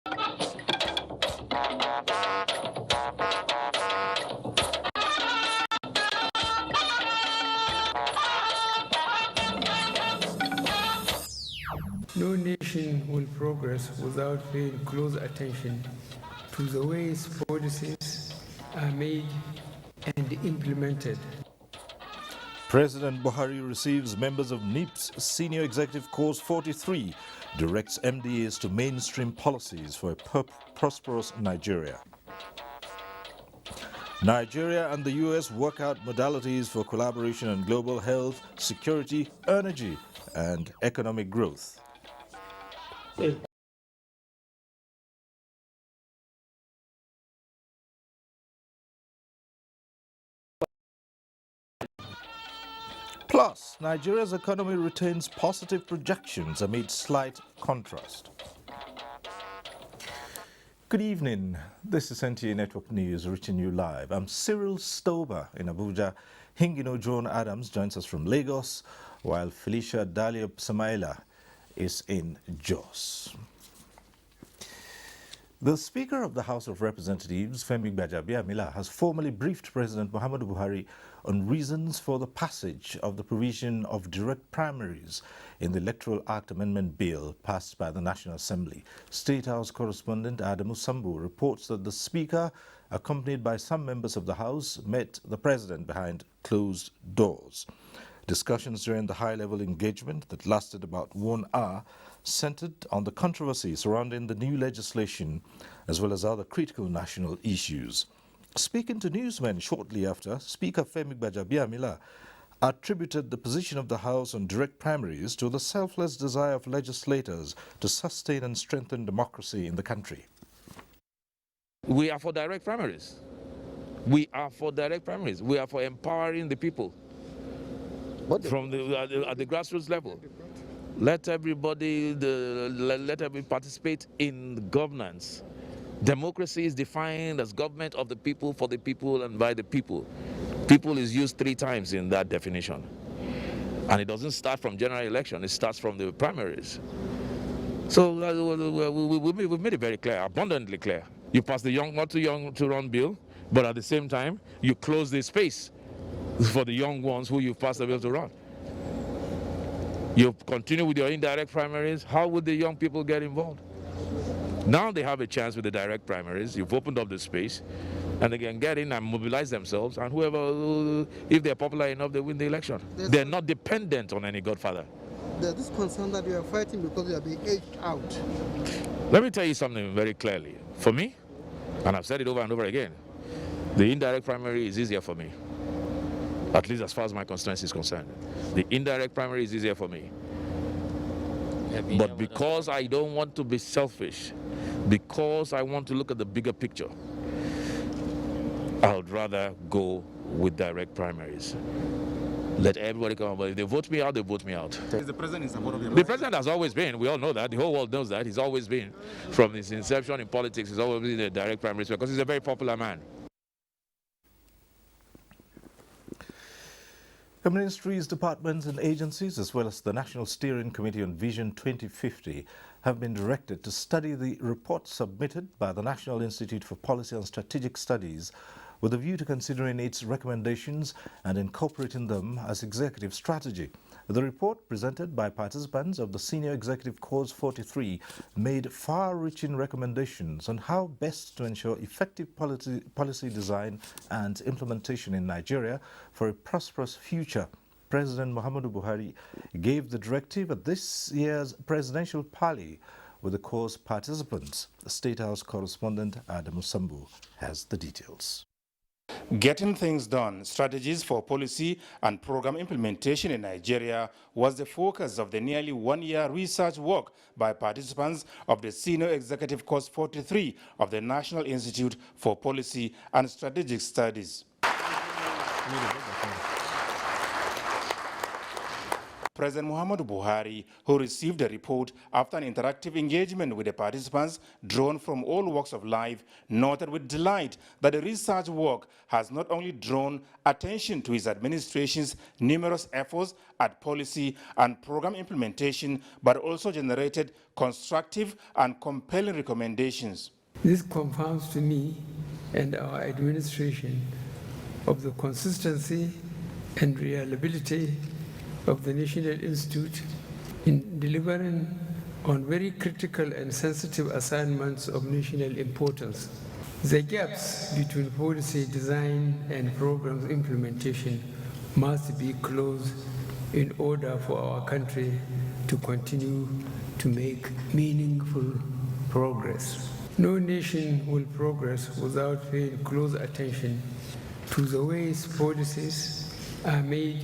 No nation will progress without paying close attention to the ways policies are made and implemented. President Buhari receives members of NIP's Senior Executive Course 43, directs MDAs to mainstream policies for a prosperous Nigeria. Nigeria and the US work out modalities for collaboration on global health, security, energy, and economic growth. Plus, Nigeria's economy retains positive projections amid slight contrast. Good evening. This is NTA Network News reaching you live. I'm Cyril Stober in Abuja. Hingino John Adams joins us from Lagos, while Felicia Dalia Samaila is in Jos. The Speaker of the House of Representatives, Femi Gbajabiamila, has formally briefed President Muhammadu Buhari on reasons for the passage of the provision of direct primaries in the Electoral Act Amendment Bill passed by the National Assembly. State House correspondent Adamu Sambu reports that the Speaker, accompanied by some members of the House, met the President behind closed doors. Discussions during the high-level engagement that lasted about 1 hour centered on the controversy surrounding the new legislation as well as other critical national issues. Speaking to newsmen shortly after, Speaker Femi Gbajabiamila attributed the position of the House on direct primaries to the selfless desire of legislators to sustain and strengthen democracy in the country. We are for direct primaries. We are for direct primaries. We are for empowering the people from at the grassroots level. Let everybody participate in governance. Democracy is defined as government of the people, for the people, and by the people. People is used 3 times in that definition. And it doesn't start from general election, it starts from the primaries. So we've made it very clear, abundantly clear. You pass the not too young to run bill, but at the same time, you close the space for the young ones who you've passed the bill to run. You continue with your indirect primaries, how would the young people get involved? Now they have a chance with the direct primaries. You've opened up the space, and they can get in and mobilize themselves, and whoever, if they're popular enough, they win the election. They're not dependent on any godfather. There's this concern that you are fighting because you are being aged out. Let me tell you something very clearly. For me, and I've said it over and over again, the indirect primary is easier for me. At least as far as my constituency is concerned. The indirect primary is easier for me. But because I don't want to be selfish, because I want to look at the bigger picture, I would rather go with direct primaries. Let everybody come. But if they vote me out, they vote me out. Is the president in support of your The president has always been. We all know that. The whole world knows that. He's always been. From his inception in politics, he's always been a direct primaries because he's a very popular man. The ministries, departments and agencies, as well as the National Steering Committee on Vision 2050, have been directed to study the report submitted by the National Institute for Policy and Strategic Studies with a view to considering its recommendations and incorporating them as executive strategy. The report, presented by participants of the Senior Executive Course 43, made far-reaching recommendations on how best to ensure effective policy design and implementation in Nigeria for a prosperous future. President Muhammadu Buhari gave the directive at this year's presidential parley with the course participants. The State House correspondent Adamu Sambu has the details. Getting things done, strategies for policy and program implementation in Nigeria was the focus of the nearly 1-year research work by participants of the Senior Executive Course 43 of the National Institute for Policy and Strategic Studies. President Muhammadu Buhari, who received the report after an interactive engagement with the participants drawn from all walks of life, noted with delight that the research work has not only drawn attention to his administration's numerous efforts at policy and program implementation, but also generated constructive and compelling recommendations. This confirms to me and our administration of the consistency and reliability of the National Institute in delivering on very critical and sensitive assignments of national importance. The gaps between policy design and programs implementation must be closed in order for our country to continue to make meaningful progress. No nation will progress without paying close attention to the ways policies are made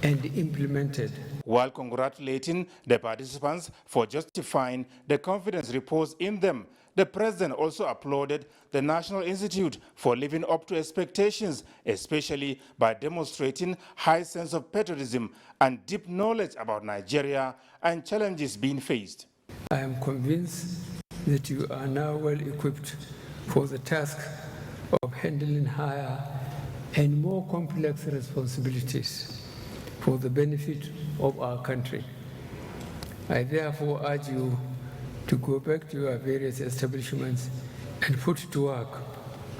and implemented. While congratulating the participants for justifying the confidence reposed in them, the president also applauded the National Institute for living up to expectations, especially by demonstrating high sense of patriotism and deep knowledge about Nigeria and challenges being faced. I am convinced that you are now well equipped for the task of handling higher and more complex responsibilities for the benefit of our country. I therefore urge you to go back to your various establishments and put to work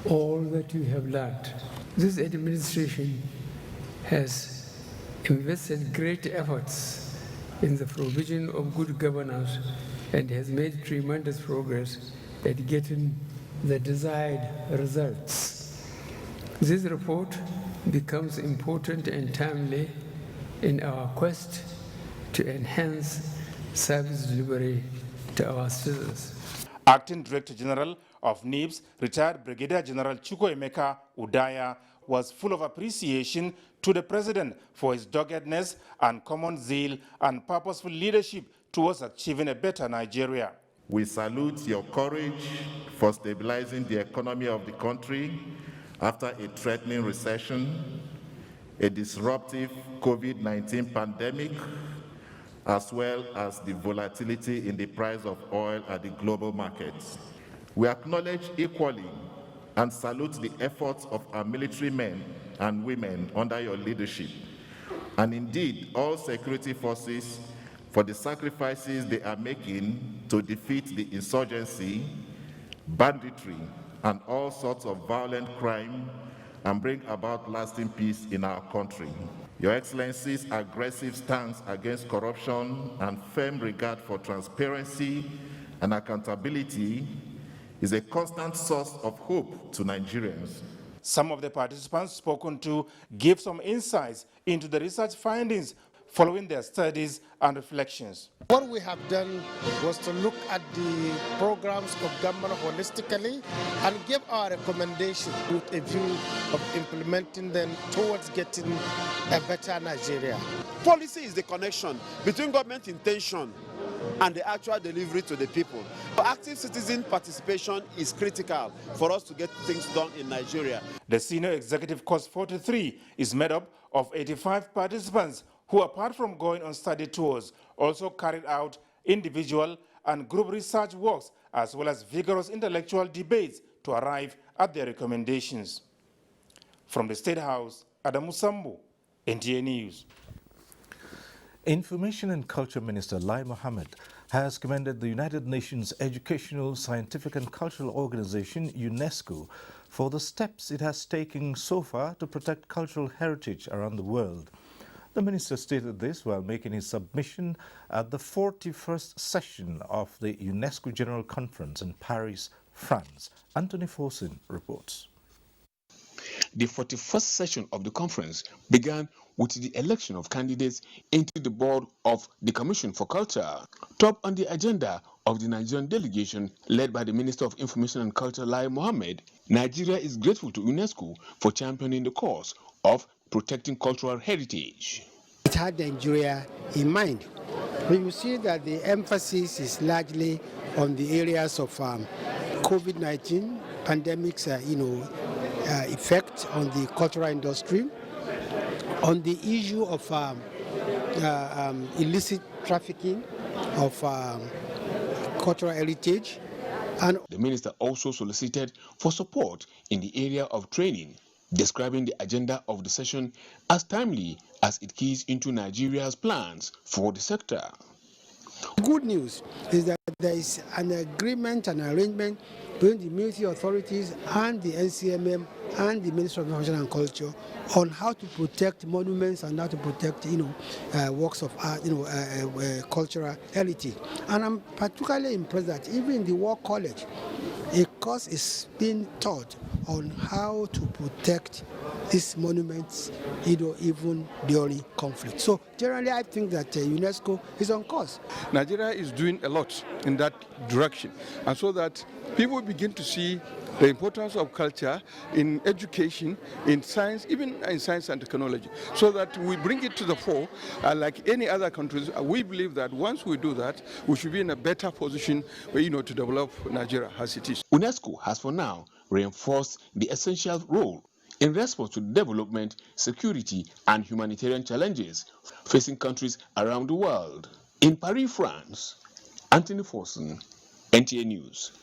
all that you have learned. This administration has invested great efforts in the provision of good governance and has made tremendous progress at getting the desired results. This report becomes important and timely in our quest to enhance service delivery to our citizens. Acting Director General of NIBS, retired Brigadier General Chukwuemeka Udaya, was full of appreciation to the President for his doggedness and common zeal and purposeful leadership towards achieving a better Nigeria. We salute your courage for stabilizing the economy of the country after a threatening recession, a disruptive COVID-19 pandemic, as well as the volatility in the price of oil at the global markets. We acknowledge equally and salute the efforts of our military men and women under your leadership, and indeed all security forces for the sacrifices they are making to defeat the insurgency, banditry, and all sorts of violent crime and bring about lasting peace in our country. Your Excellency's aggressive stance against corruption and firm regard for transparency and accountability is a constant source of hope to Nigerians. Some of the participants spoken to gave some insights into the research findings following their studies and reflections. What we have done was to look at the programs of government holistically and give our recommendations with a view of implementing them towards getting a better Nigeria. Policy is the connection between government intention and the actual delivery to the people. Active citizen participation is critical for us to get things done in Nigeria. The Senior Executive Course 43 is made up of 85 participants who, apart from going on study tours, also carried out individual and group research works as well as vigorous intellectual debates to arrive at their recommendations. From the State House, Adamu Sambu, NTA News. Information and Culture Minister Lai Mohammed has commended the United Nations Educational, Scientific and Cultural Organization, UNESCO, for the steps it has taken so far to protect cultural heritage around the world. The minister stated this while making his submission at the 41st session of the UNESCO General Conference in Paris, France. Anthony Forsin reports. The 41st session of the conference began with the election of candidates into the board of the Commission for Culture. Top on the agenda of the Nigerian delegation, led by the Minister of Information and Culture, Lai Mohammed, Nigeria is grateful to UNESCO for championing the cause of protecting cultural heritage. It had Nigeria in mind. We will see that the emphasis is largely on the areas of COVID-19 pandemic's effect on the cultural industry, on the issue of illicit trafficking of cultural heritage. And the minister also solicited for support in the area of training, describing the agenda of the session as timely as it keys into Nigeria's plans for the sector. The good news is that there is an agreement, an arrangement between the military authorities and the NCMM and the Ministry of Information and Culture on how to protect monuments and how to protect, works of art, cultural heritage. And I'm particularly impressed that even in the War College, a course is being taught on how to protect these monuments, even during conflict. So generally, I think that UNESCO is on course. Nigeria is doing a lot in that direction, and so that people begin to see the importance of culture in education, in science, even in science and technology, so that we bring it to the fore. Like any other countries, we believe that once we do that, we should be in a better position, to develop Nigeria as it is. UNESCO has for now reinforced the essential role in response to development, security, and humanitarian challenges facing countries around the world. In Paris, France, Anthony Forson, NTA News.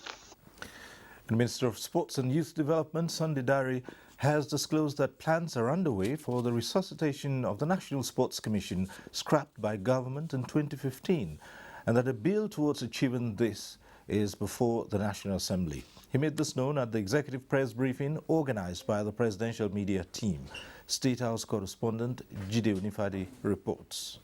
The Minister of Sports and Youth Development, Sunday Dare, has disclosed that plans are underway for the resuscitation of the National Sports Commission scrapped by government in 2015, and that a bill towards achieving this is before the National Assembly. He made this known at the executive press briefing organized by the presidential media team. State House correspondent Jide Onifade reports.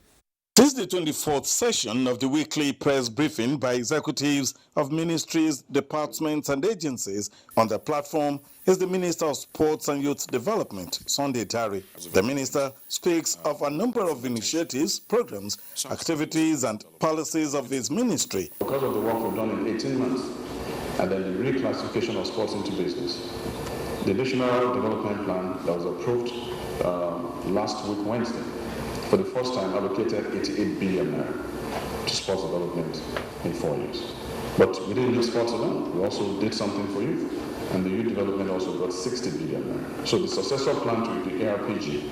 This is the 24th session of the weekly press briefing by executives of ministries, departments and agencies. On the platform is the Minister of Sports and Youth Development, Sunday Dare. The minister speaks of a number of initiatives, programs, activities and policies of his ministry. Because of the work we've done in 18 months and then the reclassification of sports into business, the National Development Plan that was approved last week Wednesday, for the first time allocated 88 billion naira to sports development in 4 years. But we didn't do sports alone. We also did something for youth. And the youth development also got 60 billion naira. So the successor plan to the ARPG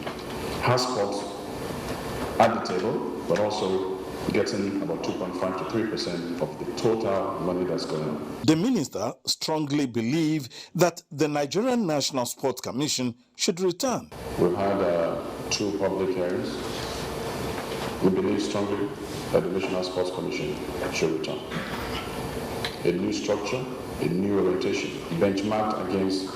has sports at the table, but also getting about 2.5 to 3% of the total money that's going on. The minister strongly believes that the Nigerian National Sports Commission should return. We've had 2 public hearings. We believe strongly that the National Sports Commission should return. A new structure, a new orientation, benchmarked against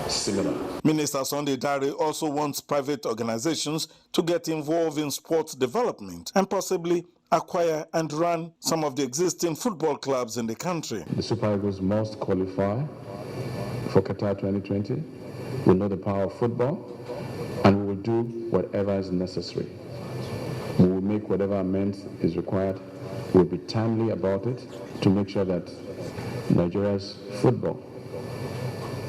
similar. Minister Sunday Dare also wants private organizations to get involved in sports development and possibly acquire and run some of the existing football clubs in the country. The Super Eagles must qualify for Qatar 2020. We know the power of football, and we will do whatever is necessary. We will make whatever amends is required. We'll be timely about it to make sure that Nigeria's football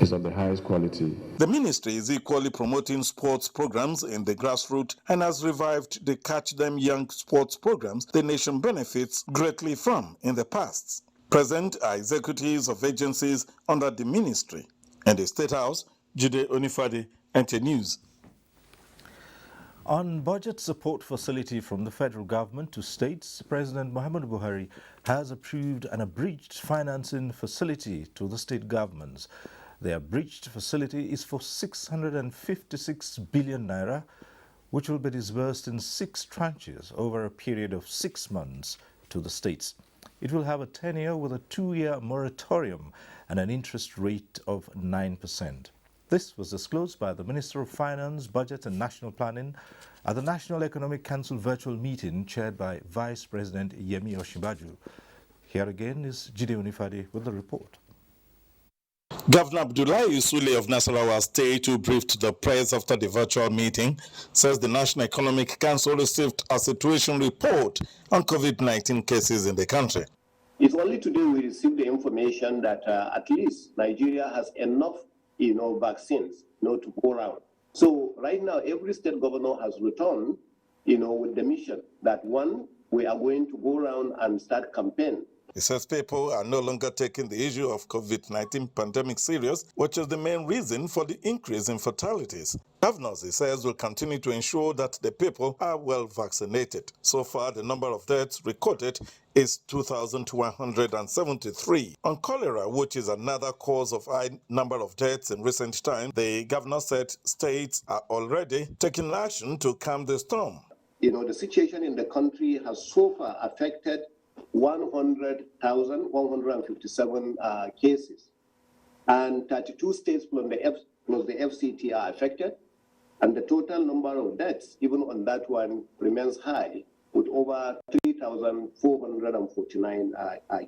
is of the highest quality. The ministry is equally promoting sports programs in the grassroots and has revived the Catch Them Young sports programs the nation benefits greatly from in the past. Present are executives of agencies under the ministry. In the State House, Jide Onifade, NTA News. On budget support facility from the federal government to states, President Muhammadu Buhari has approved an abridged financing facility to the state governments. The abridged facility is for 656 billion naira, which will be disbursed in 6 tranches over a period of 6 months to the states. It will have a tenure with a 2-year moratorium and an interest rate of 9%. This was disclosed by the Minister of Finance, Budget and National Planning at the National Economic Council virtual meeting chaired by Vice President Yemi Osinbajo. Here again is Jide Onifade with the report. Governor Abdullahi Sule of Nasarawa State, who briefed the press after the virtual meeting, says the National Economic Council received a situation report on COVID-19 cases in the country. It's only today we received the information that at least Nigeria has enough vaccines, to go around. So right now, every state governor has returned, with the mission that one, we are going to go around and start campaign He says people are no longer taking the issue of COVID-19 pandemic serious, which is the main reason for the increase in fatalities. Governors, he says, will continue to ensure that the people are well vaccinated. So far, the number of deaths recorded is 2,173. On cholera, which is another cause of high number of deaths in recent times, the governor said states are already taking action to calm the storm. The situation in the country has so far affected 100,157 cases, and 32 states plus the FCT are affected, and the total number of deaths, even on that one, remains high, with over 3,449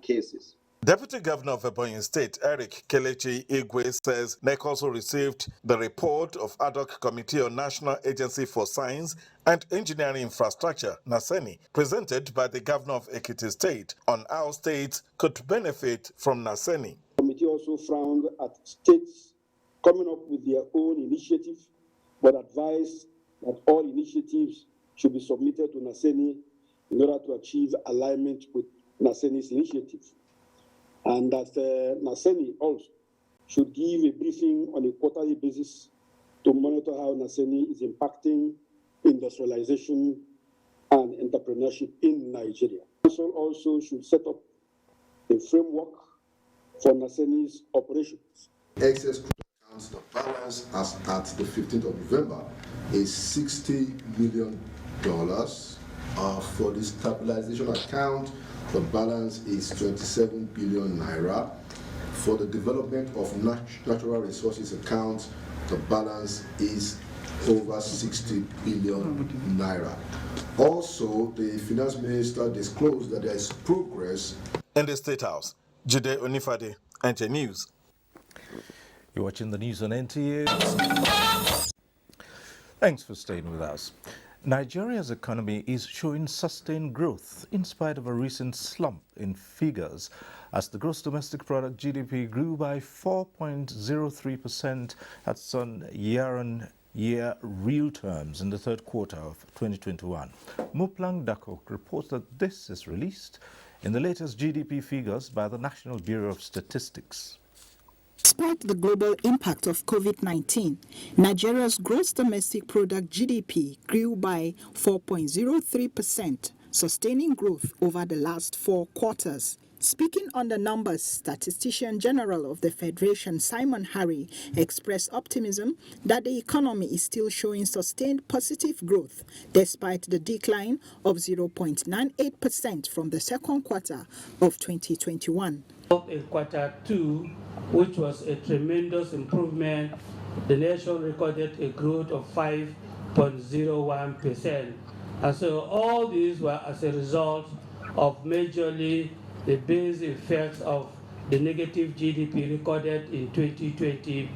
cases. Deputy Governor of Ebonyi State, Eric Kelechi Igwe, says NEC also received the report of Ad hoc Committee on National Agency for Science and Engineering Infrastructure, NASENI, presented by the Governor of Ekiti State on how states could benefit from NASENI. The committee also frowned at states coming up with their own initiative, but advised that all initiatives should be submitted to NASENI in order to achieve alignment with NASENI's initiative. And that NASENI also should give a briefing on a quarterly basis to monitor how NASENI is impacting industrialization and entrepreneurship in Nigeria. Council also should set up a framework for NASENI's operations. Excess crude accounts, the balance as at the 15th of November is $60 million. For the stabilization account, the balance is 27 billion naira. For the development of natural resources account, the balance is over 60 billion naira. Also, the finance minister disclosed that there is progress in the State House. Jide Onifade, NTA News. You're watching the news on NTA. Thanks for staying with us. Nigeria's economy is showing sustained growth in spite of a recent slump in figures, as the gross domestic product GDP grew by 4.03% at some year-on-year real terms in the third quarter of 2021. Muplang Dakok reports that this is released in the latest GDP figures by the National Bureau of Statistics. Despite the global impact of COVID-19, Nigeria's gross domestic product GDP grew by 4.03%, sustaining growth over the last 4 quarters. Speaking on the numbers, Statistician General of the Federation Simon Harry expressed optimism that the economy is still showing sustained positive growth despite the decline of 0.98% from the second quarter of 2021. In quarter 2, which was a tremendous improvement, the nation recorded a growth of 5.01%. And so all these were as a result of majorly the base effects of the negative GDP recorded in 2020.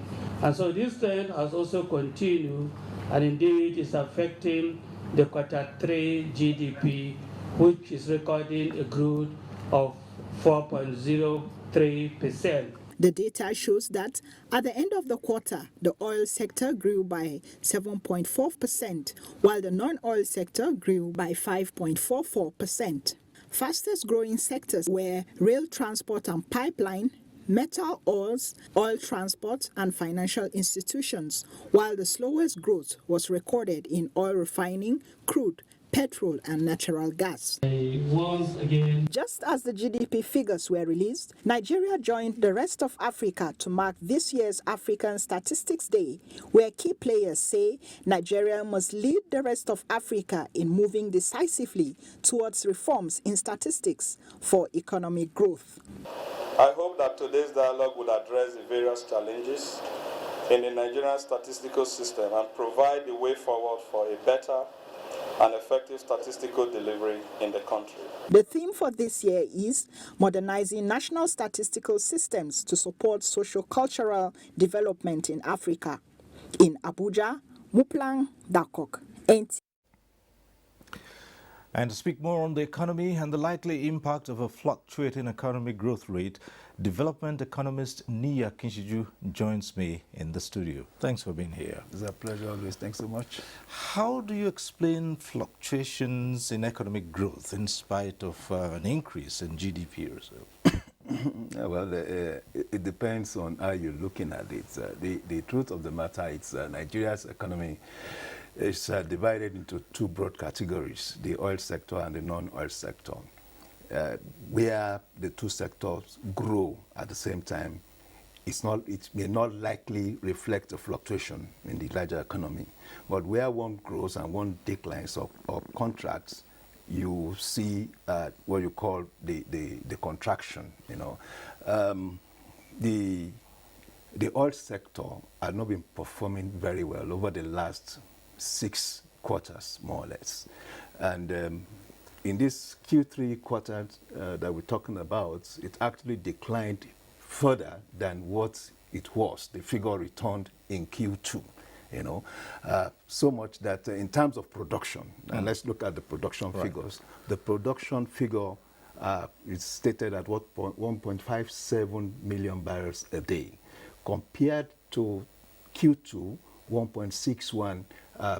And so this trend has also continued, and indeed is affecting the quarter 3 GDP, which is recording a growth of 4.03%. The data shows that at the end of the quarter, the oil sector grew by 7.4%, while the non-oil sector grew by 5.44%. Fastest growing sectors were rail transport and pipeline, metal ores, oil transport, and financial institutions, while the slowest growth was recorded in oil refining, crude, petrol, and natural gas. Once again, just as the GDP figures were released, Nigeria joined the rest of Africa to mark this year's African Statistics Day, where key players say Nigeria must lead the rest of Africa in moving decisively towards reforms in statistics for economic growth. I hope that today's dialogue would address the various challenges in the Nigerian statistical system and provide the way forward for a better and effective statistical delivery in the country. The theme for this year is modernizing national statistical systems to support socio-cultural development in Africa. In Abuja, Muplang Dakok, NT. And to speak more on the economy and the likely impact of a fluctuating economic growth rate, development economist Nia Kinshiju joins me in the studio. Thanks for being here. It's a pleasure always. Thanks so much. How do you explain fluctuations in economic growth in spite of an increase in GDP or so? Well, it depends on how you're looking at it. The truth of the matter is Nigeria's economy is divided into two broad categories, the oil sector and the non-oil sector. Where the two sectors grow at the same time, it may not likely reflect a fluctuation in the larger economy. But where one grows and one declines or contracts, you see what you call the contraction. The oil sector has not been performing very well over the last 6 quarters, more or less. And in this Q3 quarter that we're talking about, it actually declined further than what it was. The figure returned in Q2. So much that in terms of production, and let's look at the production figures. The production figure is stated at 1.57 million barrels a day, compared to Q2, 1.61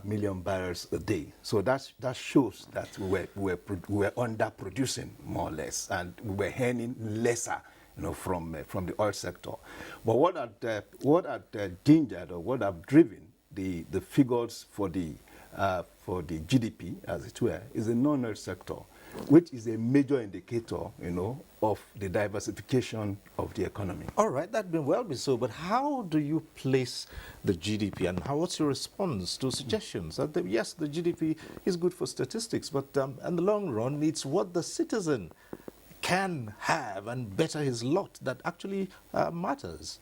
million barrels a day. So that shows that we were underproducing more or less, and we were earning lesser, from the oil sector. But what had gingered or what have driven the figures for the GDP, as it were, is the non-oil sector, which is a major indicator, of the diversification of the economy. All right, that may well be so, but how do you place the GDP, and what's your response to suggestions that, yes, the GDP is good for statistics, but in the long run, it's what the citizen can have and better his lot that actually matters?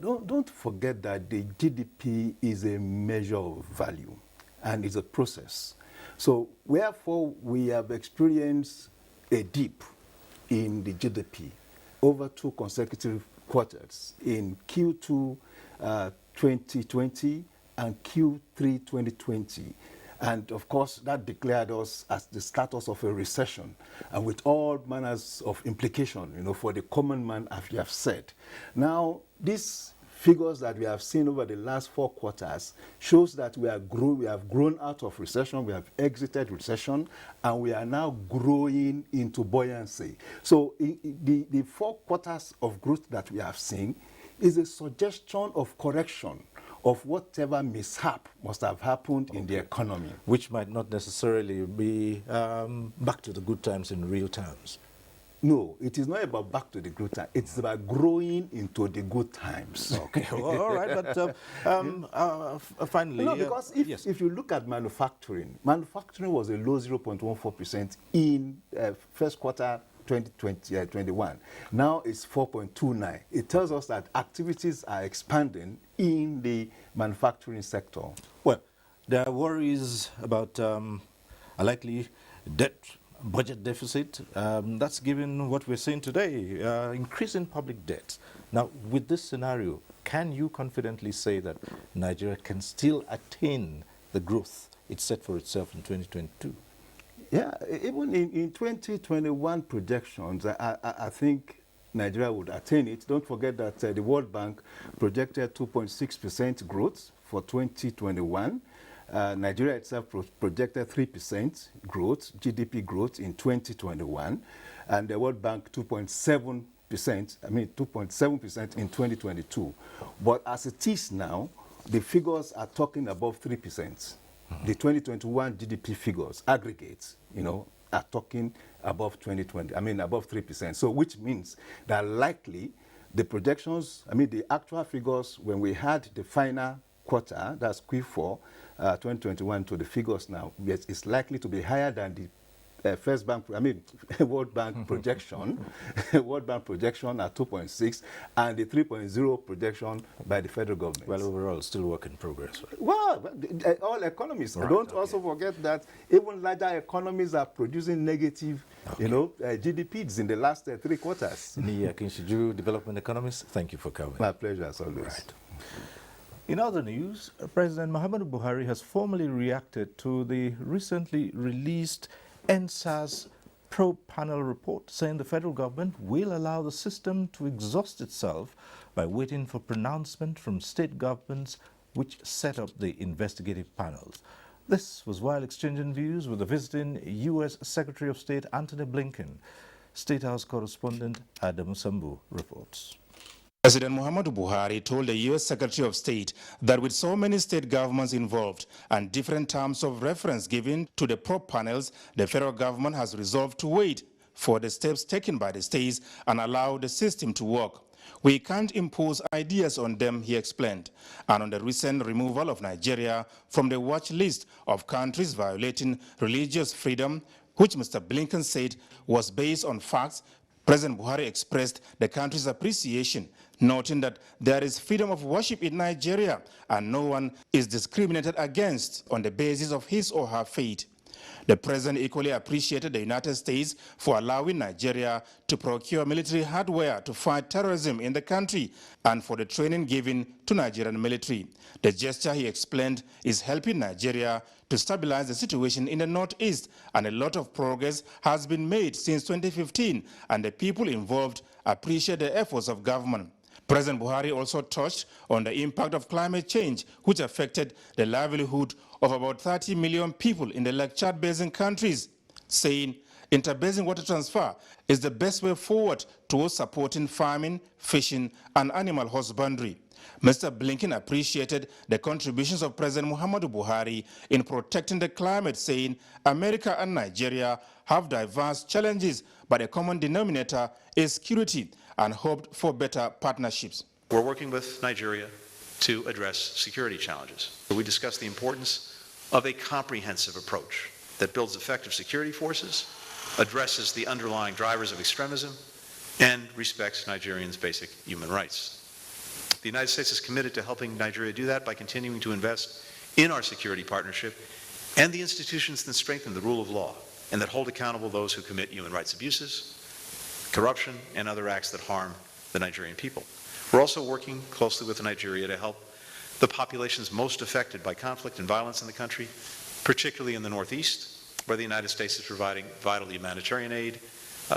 Don't forget that the GDP is a measure of value and is a process. So wherefore we have experienced a dip in the GDP over 2 consecutive quarters in Q2 2020 and Q3 2020. And of course, that declared us as the status of a recession, and with all manners of implication, for the common man, as we have said. Now, these figures that we have seen over the last 4 quarters shows that we have grown out of recession, we have exited recession, and we are now growing into buoyancy. So the 4 quarters of growth that we have seen is a suggestion of correction of whatever mishap must have happened in the economy. Which might not necessarily be back to the good times in real terms. No, it is not about back to the good times. It's about growing into the good times. Okay, well, all right, but finally... No, because if you look at manufacturing was a low 0.14% in first quarter 2021. Now it's 4.29. It tells us that activities are expanding in the manufacturing sector. Well, there are worries about a likely budget deficit. That's given what we're seeing today, increasing public debt. Now, with this scenario, can you confidently say that Nigeria can still attain the growth it set for itself in 2022? Yeah, even in 2021 projections, I think Nigeria would attain it. Don't forget that the World Bank projected 2.6% growth for 2021. Nigeria itself projected 3% growth, GDP growth in 2021, and the World Bank 2.7% in 2022. But as it is now, the figures are talking above 3%. The 2021 GDP figures, aggregates, are talking above 3%. So which means that likely the projections, the actual figures when we had the final quarter, that's Q4 2021 to the figures now, it's likely to be higher than the World Bank projection, World Bank projection at 2.6, and the 3.0 projection by the federal government. Well, overall, still work in progress. Right? Well, all economies. Right, don't also forget that even larger economies are producing negative, GDPs in the last 3 quarters. Nia Kinshiju, development economist, thank you for coming. My pleasure, as always. Right. In other news, President Muhammadu Buhari has formally reacted to the recently released NSAS probe panel report saying the federal government will allow the system to exhaust itself by waiting for pronouncement from state governments which set up the investigative panels. This was while exchanging views with the visiting U.S. Secretary of State Antony Blinken. State House correspondent Adam Sambu reports. President Muhammadu Buhari told the U.S. Secretary of State that with so many state governments involved and different terms of reference given to the probe panels, the federal government has resolved to wait for the steps taken by the states and allow the system to work. We can't impose ideas on them, he explained. And on the recent removal of Nigeria from the watch list of countries violating religious freedom, which Mr. Blinken said was based on facts, President Buhari expressed the country's appreciation, noting that there is freedom of worship in Nigeria and no one is discriminated against on the basis of his or her faith. The president equally appreciated the United States for allowing Nigeria to procure military hardware to fight terrorism in the country and for the training given to Nigerian military. The gesture, he explained, is helping Nigeria to stabilize the situation in the northeast, and a lot of progress has been made since 2015, and the people involved appreciate the efforts of government. President Buhari also touched on the impact of climate change, which affected the livelihood of about 30 million people in the Lake Chad Basin countries, saying interbasin water transfer is the best way forward towards supporting farming, fishing, and animal husbandry. Mr. Blinken appreciated the contributions of President Muhammadu Buhari in protecting the climate, saying America and Nigeria have diverse challenges, but a common denominator is security, and hoped for better partnerships. We're working with Nigeria to address security challenges. We discussed the importance of a comprehensive approach that builds effective security forces, addresses the underlying drivers of extremism, and respects Nigerians' basic human rights. The United States is committed to helping Nigeria do that by continuing to invest in our security partnership and the institutions that strengthen the rule of law and that hold accountable those who commit human rights abuses, corruption, and other acts that harm the Nigerian people. We're also working closely with Nigeria to help the populations most affected by conflict and violence in the country, particularly in the Northeast, where the United States is providing vital humanitarian aid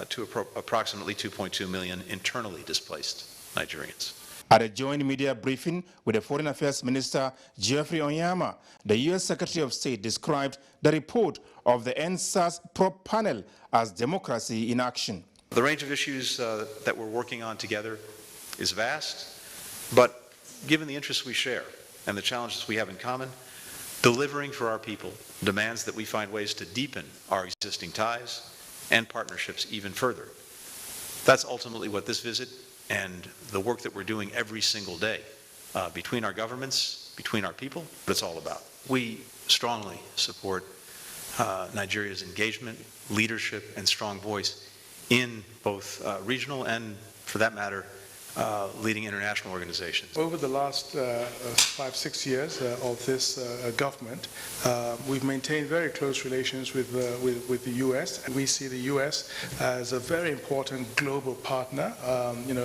to approximately 2.2 million internally displaced Nigerians. At a joint media briefing with the Foreign Affairs Minister Geoffrey Onyema, the U.S. Secretary of State described the report of the NSAS probe panel as democracy in action. The range of issues that we're working on together is vast, but given the interests we share and the challenges we have in common, delivering for our people demands that we find ways to deepen our existing ties and partnerships even further. That's ultimately what this visit and the work that we're doing every single day between our governments, between our people, what it's all about. We strongly support Nigeria's engagement, leadership, and strong voice in both regional and, for that matter, leading international organizations. Over the last 5-6 years of this government, we've maintained very close relations with the U.S. And we see the U.S. as a very important global partner,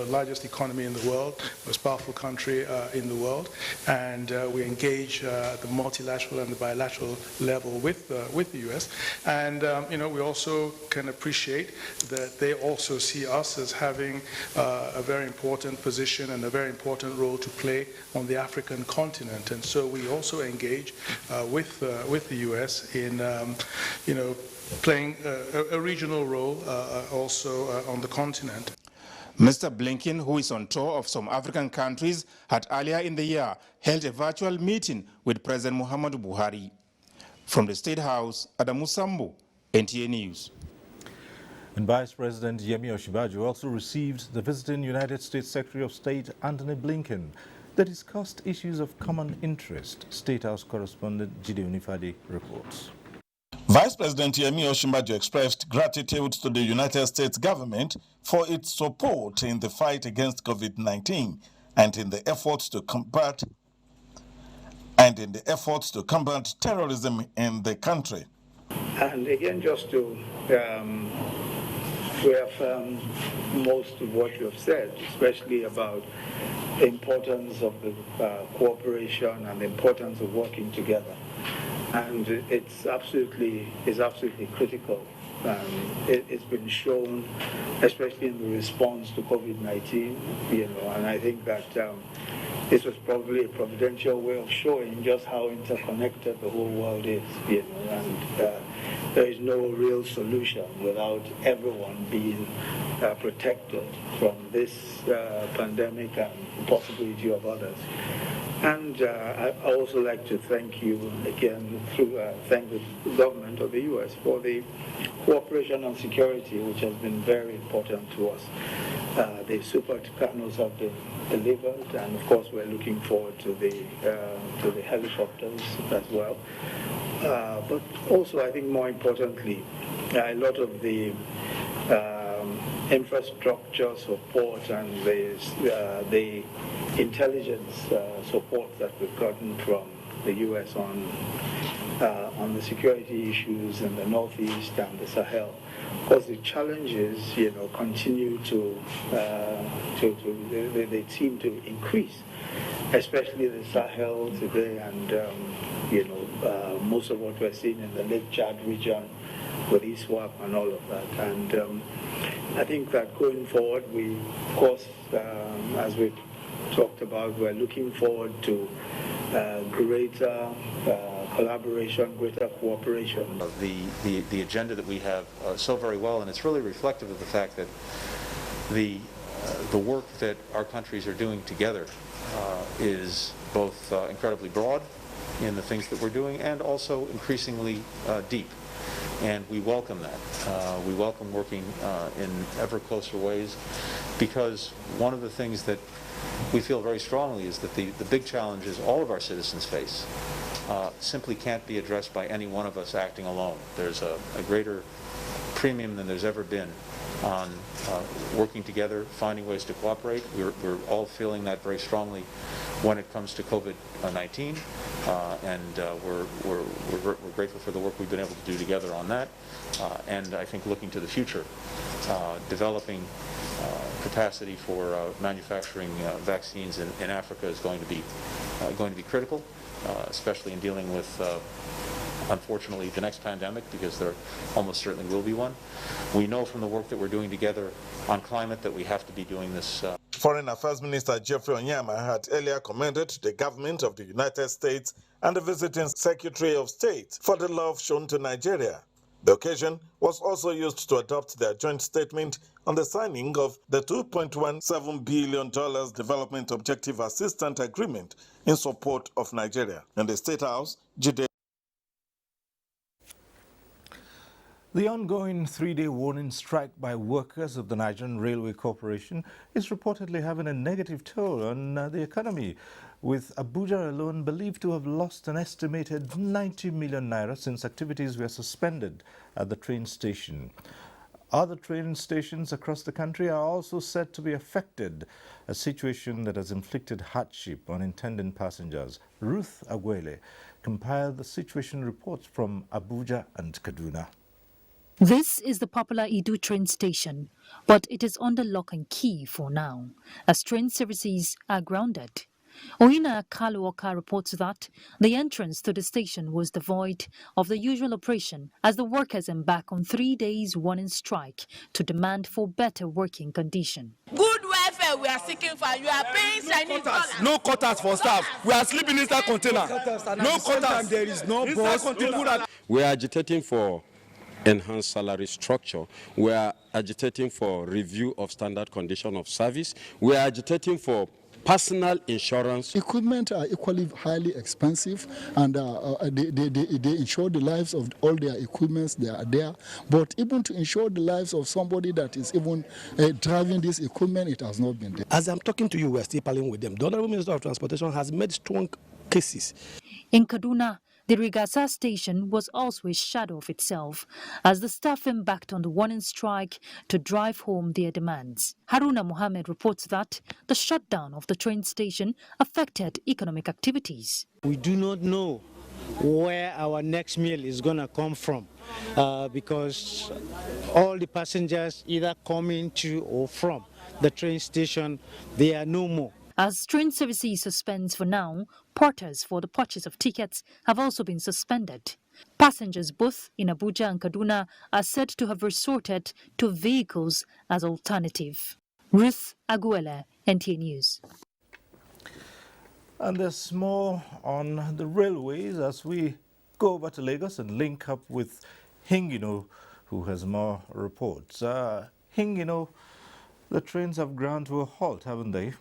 largest economy in the world, most powerful country in the world, and we engage at the multilateral and the bilateral level with the U.S. And we also can appreciate that they also see us as having a very important position and a very important role to play on the African continent, and so we also engage with the U.S. in playing a regional role also on the continent. Mr. Blinken, who is on tour of some African countries, had earlier in the year held a virtual meeting with President Muhammadu Buhari. From the State House, Adamu Sambu, NTA News. And Vice President Yemi Osinbajo also received the visiting United States Secretary of State Antony Blinken. They discussed issues of common interest. State House correspondent Jide Onifade reports. Vice President Yemi Osinbajo expressed gratitude to the United States government for its support in the fight against COVID-19 and in the efforts to combat terrorism in the country. And again, just to reaffirm most of what you have said, especially about the importance of the cooperation and the importance of working together. and it's absolutely critical. It's been shown, especially in the response to COVID-19, and I think that this was probably a providential way of showing just how interconnected the whole world is, and there is no real solution without everyone being protected from this pandemic and the possibility of others. And I also like to thank you again, thank the government of the U.S. for the cooperation on security, which has been very important to us. The super tucanos have been delivered, and of course we're looking forward to the helicopters as well. But also, I think more importantly, a lot of the infrastructure support and the intelligence support that we've gotten from the U.S. on the security issues in the Northeast and the Sahel. Of course, the challenges, continue they seem to increase, especially the Sahel today, and most of what we're seeing in the Lake Chad region with ISWAP and all of that. And I think that going forward, we, of course, as we talked about, we're looking forward to greater collaboration, greater cooperation. The agenda that we have so very well, and it's really reflective of the fact that the work that our countries are doing together is both incredibly broad in the things that we're doing and also increasingly deep. And we welcome that. We welcome working in ever closer ways, because one of the things that we feel very strongly is that the big challenges all of our citizens face simply can't be addressed by any one of us acting alone. There's a greater premium than there's ever been on working together, finding ways to cooperate. We're all feeling that very strongly when it comes to COVID-19, and we're grateful for the work we've been able to do together on that. And I think looking to the future, developing capacity for manufacturing vaccines in Africa is going to be critical, especially in dealing with unfortunately the next pandemic, because there almost certainly will be one. We know from the work that we're doing together on climate that we have to be doing this. Foreign Affairs Minister Jeffrey Onyema had earlier commended the government of the United States and the visiting Secretary of State for the love shown to Nigeria. The occasion was also used to adopt their joint statement on the signing of the $2.17 billion Development Objective Assistance Agreement in support of Nigeria. In the State House, Jide. The ongoing three-day warning strike by workers of the Nigerian Railway Corporation is reportedly having a negative toll on the economy, with Abuja alone believed to have lost an estimated 90 million naira since activities were suspended at the train station. Other train stations across the country are also said to be affected, a situation that has inflicted hardship on intending passengers. Ruth Agwele compiled the situation reports from Abuja and Kaduna. This is the popular Idu train station, but it is under lock and key for now, as train services are grounded. Oina Kaluoka reports that the entrance to the station was devoid of the usual operation as the workers embark on 3 days warning strike to demand for better working condition. Good welfare we are seeking for. You are paying Chinese dollars. No quotas for staff. We are sleeping inside container. No quotas. There is no boss. We are agitating for enhanced salary structure. We are agitating for review of standard condition of service. We are agitating for personal insurance. Equipment are equally highly expensive, and they insure the lives of all their equipments that are there. But even to insure the lives of somebody that is even driving this equipment, it has not been there. As I'm talking to you, we're still parling with them. The Honorable Minister of Transportation has made strong cases. In Kaduna, the Rigasa station was also a shadow of itself as the staff embarked on the warning strike to drive home their demands. Haruna Mohammed reports that the shutdown of the train station affected economic activities. We do not know where our next meal is going to come from because all the passengers either coming to or from the train station, they are no more. As train services suspends for now, porters for the purchase of tickets have also been suspended. Passengers both in Abuja and Kaduna are said to have resorted to vehicles as alternative. Ruth Aguela, NTA News. And there's more on the railways as we go over to Lagos and link up with Hingino, who has more reports. Hingino, the trains have ground to a halt, haven't they?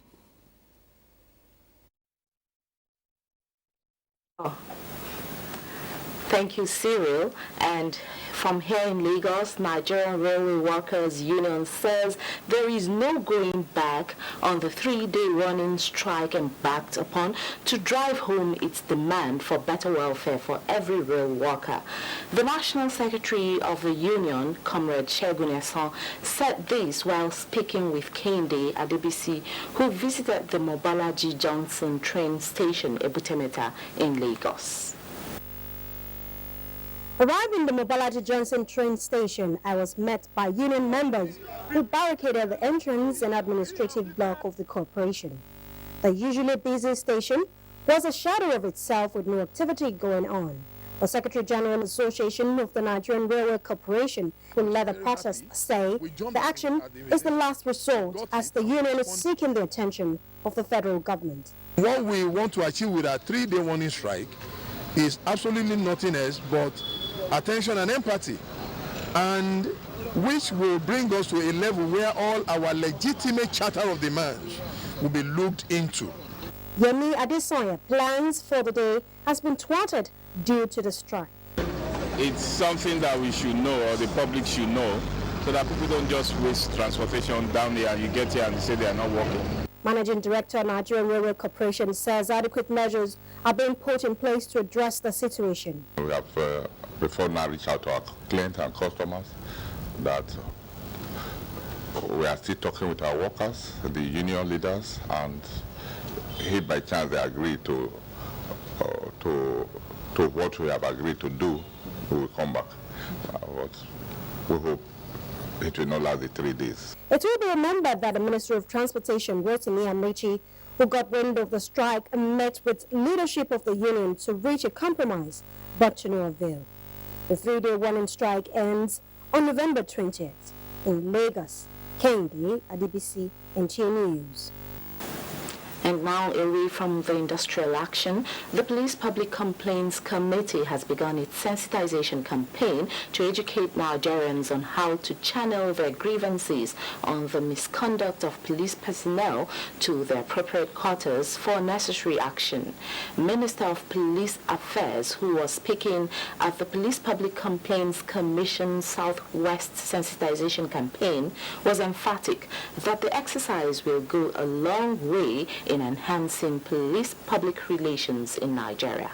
Thank you, Cyril. And from here in Lagos, Nigerian Railway Workers Union says there is no going back on the 3-day running strike embarked upon to drive home its demand for better welfare for every rail worker. The National Secretary of the Union, Comrade Segun Esan, said this while speaking with Kehinde Adebisi, who visited the Mobalaji Johnson train station, Ebutemeta, in Lagos. Arriving at the Mobalaji Johnson train station, I was met by union members who barricaded the entrance and administrative block of the corporation. The usually busy station was a shadow of itself with no activity going on. The Secretary General Association of the Nigerian Railway Corporation will let the protests say the action is the last resort as the union is seeking the attention of the federal government. What we want to achieve with our 3-day warning strike is absolutely nothing else but attention and empathy, and which will bring us to a level where all our legitimate charter of demands will be looked into. Yemi Adesoya plans for the day has been thwarted due to the strike. It's something that we should know, or the public should know, so that people don't just waste transportation down there and you get here and you say they are not working. Managing Director, Nigerian Railway Corporation, says adequate measures are being put in place to address the situation. We have before now reached out to our clients and customers that we are still talking with our workers, the union leaders, and if by chance they agree to what we have agreed to do, we will come back. But we hope it will not last the 3 days. It will be remembered that the Minister of Transportation, Rotimi Amechi, who got wind of the strike, met with leadership of the union to reach a compromise, but to no avail. The 3-day warning strike ends on November 20th. In Lagos, Kehinde Adebisi, NTA News. And now, away from the industrial action, the Police Public Complaints Committee has begun its sensitization campaign to educate Nigerians on how to channel their grievances on the misconduct of police personnel to their appropriate quarters for necessary action. Minister of Police Affairs, who was speaking at the Police Public Complaints Commission Southwest Sensitization Campaign, was emphatic that the exercise will go a long way in enhancing police public relations in Nigeria.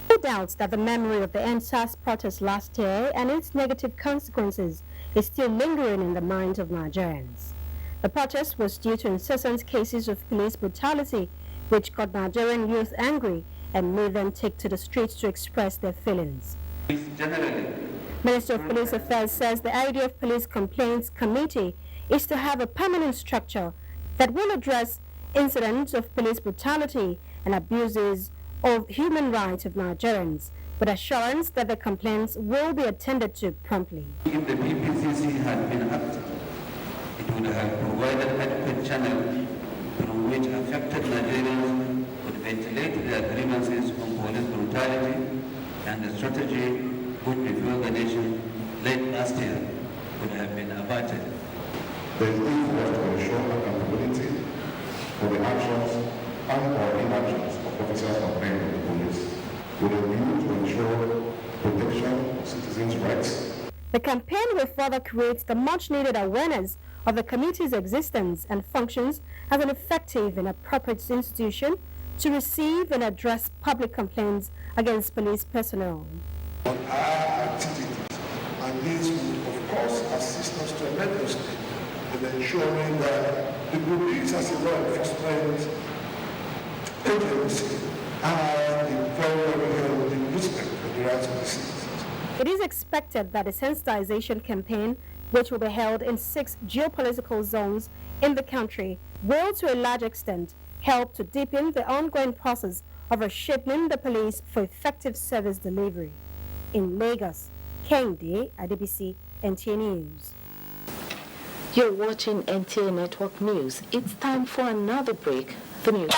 No doubt that the memory of the NSAS protest last year and its negative consequences is still lingering in the minds of Nigerians. The protest was due to incessant cases of police brutality, which got Nigerian youth angry and made them take to the streets to express their feelings. Minister of Police Affairs says the idea of Police Complaints Committee is to have a permanent structure that will address incidents of police brutality and abuses of human rights of Nigerians, with assurance that the complaints will be attended to promptly. If the PPCC had been active, it would have provided adequate channel through which affected Nigerians would ventilate their grievances on police brutality, and the strategy which before the nation late last year would have been averted. There is need for us to ensure accountability for the actions and/or inactions of officers complained of the police, with a view to ensure protection of citizens' rights. The campaign will further create the much-needed awareness of the committee's existence and functions as an effective and appropriate institution to receive and address public complaints against police personnel. On our activities, and this will, of course, assist us to amend the state in ensuring that the police as a law enforcement agency has a very healthy respect for the rights of the citizens. It is expected that the sensitization campaign which will be held in 6 geopolitical zones in the country, will to a large extent help to deepen the ongoing process of reshaping the police for effective service delivery. In Lagos, Kende Adebisi, NTA News. You're watching NTA Network News. It's time for another break. The news.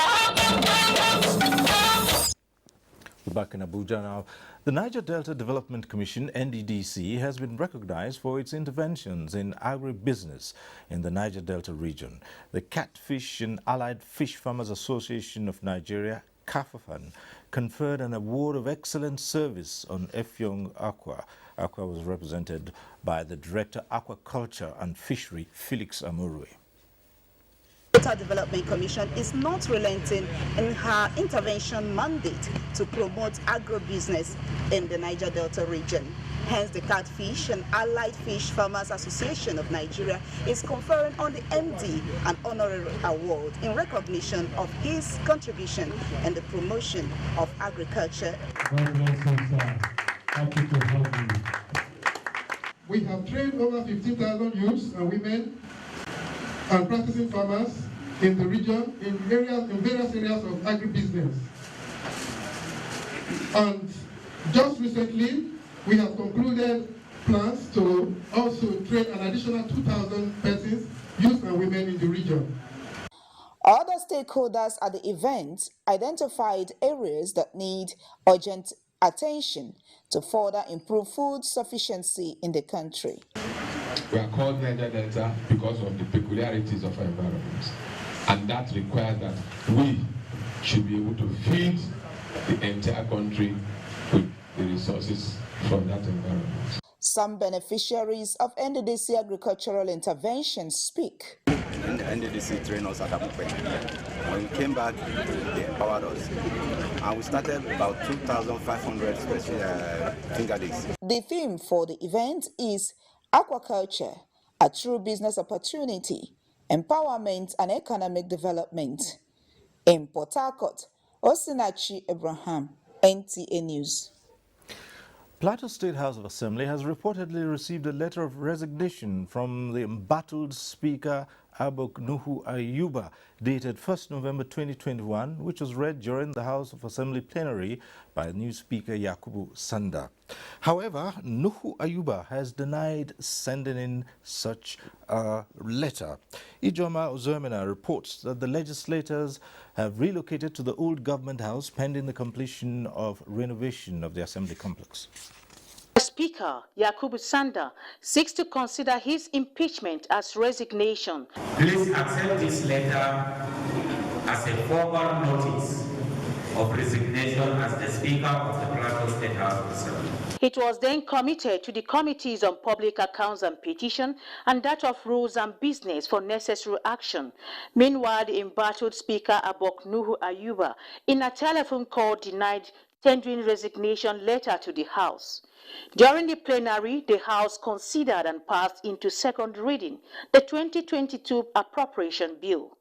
We're back in Abuja now. The Niger Delta Development Commission, NDDC, has been recognized for its interventions in agribusiness in the Niger Delta region. The Catfish and Allied Fish Farmers Association of Nigeria, CAFAFAN, conferred an award of excellent service on Effiong Aqua. Aqua was represented by the Director Aquaculture and Fishery, Felix Amurwe. Delta Development Commission is not relenting in her intervention mandate to promote agribusiness in the Niger Delta region. Hence, the Catfish and Allied Fish Farmers Association of Nigeria is conferring on the MD an honorary award in recognition of his contribution in the promotion of agriculture. Happy to help you. We have trained over 15,000 youths and women and practicing farmers in the region in various areas of agribusiness. And just recently, we have concluded plans to also train an additional 2,000 persons, youth and women in the region. Other stakeholders at the event identified areas that need urgent attention to further improve food sufficiency in the country. We are called Niger Delta because of the peculiarities of our environment, and that requires that we should be able to feed the entire country with the resources from that environment. Some beneficiaries of NDDC agricultural interventions speak. And the NDDC trained us at Abuja. When we came back, they empowered us. And we started about 2,500 finger days. The theme for the event is aquaculture, a true business opportunity, empowerment and economic development. In Port Harcourt, Osinachi Abraham, NTA News. Plateau State House of Assembly has reportedly received a letter of resignation from the embattled Speaker Abok Nuhu Ayuba, dated 1st November 2021, which was read during the House of Assembly plenary by new Speaker Yakubu Sanda. However, Nuhu Ayuba has denied sending in such a letter. Ijoma Ozomena reports that the legislators have relocated to the old government house pending the completion of renovation of the Assembly complex. Speaker Yakubu Sanda seeks to consider his impeachment as resignation. Please accept this letter as a formal notice of resignation as the Speaker of the Plateau State House of Assembly. It was then committed to the Committees on Public Accounts and Petition and that of Rules and Business for necessary action. Meanwhile, the embattled Speaker Abok Nuhu Ayuba, in a telephone call, denied tendering resignation letter to the House. During the plenary, the House considered and passed into second reading the 2022 Appropriation Bill.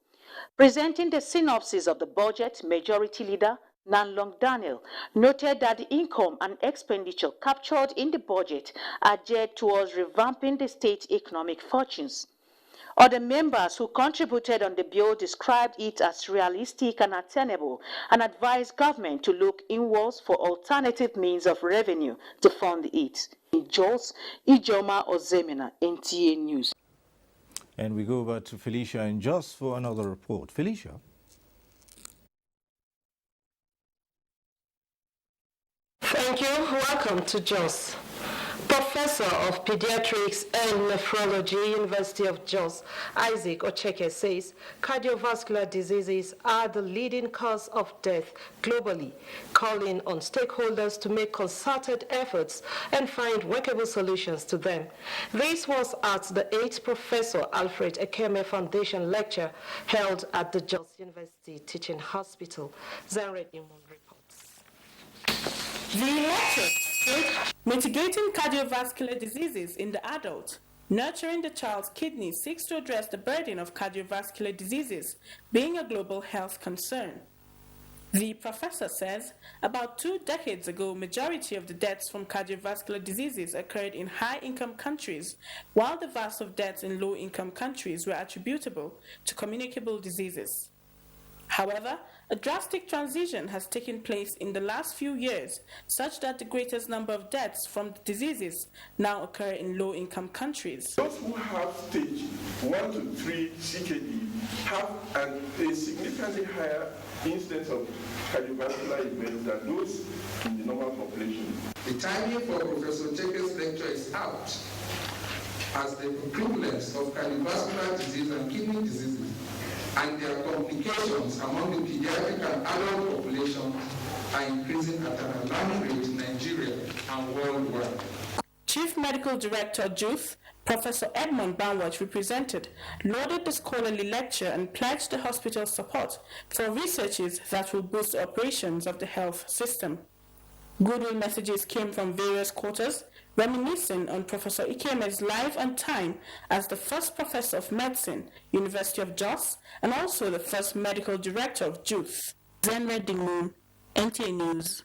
Presenting the synopsis of the budget, Majority Leader Nanlong Daniel noted that the income and expenditure captured in the budget are geared towards revamping the state's economic fortunes. Other members who contributed on the bill described it as realistic and attainable and advised government to look inwards for alternative means of revenue to fund it. In Jos, Ijoma Ozemena, NTA News. And we go over to Felicia in Jos for another report. Felicia. Thank you. Welcome to Jos. Professor of Pediatrics and Nephrology, University of Jos, Isaac Ocheke says cardiovascular diseases are the leading cause of death globally, calling on stakeholders to make concerted efforts and find workable solutions to them. This was at the 8th Professor Alfred Ekeme Foundation lecture held at the Jos University Teaching Hospital. Zanred Newman reports. The lecture Mitigating Cardiovascular Diseases in the Adult. Nurturing the child's kidney seeks to address the burden of cardiovascular diseases being a global health concern. The professor says about 2 decades ago, majority of the deaths from cardiovascular diseases occurred in high-income countries, while the vast of deaths in low-income countries were attributable to communicable diseases. However, a drastic transition has taken place in the last few years, such that the greatest number of deaths from the diseases now occur in low-income countries. Those who have stage 1 to 3 CKD have a significantly higher incidence of cardiovascular events than those in the normal population. The timing for Professor Cheke's lecture is out, as the prevalence of cardiovascular disease and kidney diseases and their complications among the pediatric and adult population are increasing at an alarming rate in Nigeria and worldwide. Chief Medical Director JUTH, Professor Edmond Banwatch, represented, lauded the scholarly lecture and pledged the hospital's support for researches that will boost the operations of the health system. Goodwill messages came from various quarters, reminiscing on Professor Ikeme's life and time as the first professor of medicine, University of Jos, and also the first medical director of JUTH. Zenred Dingmoon, NTA News.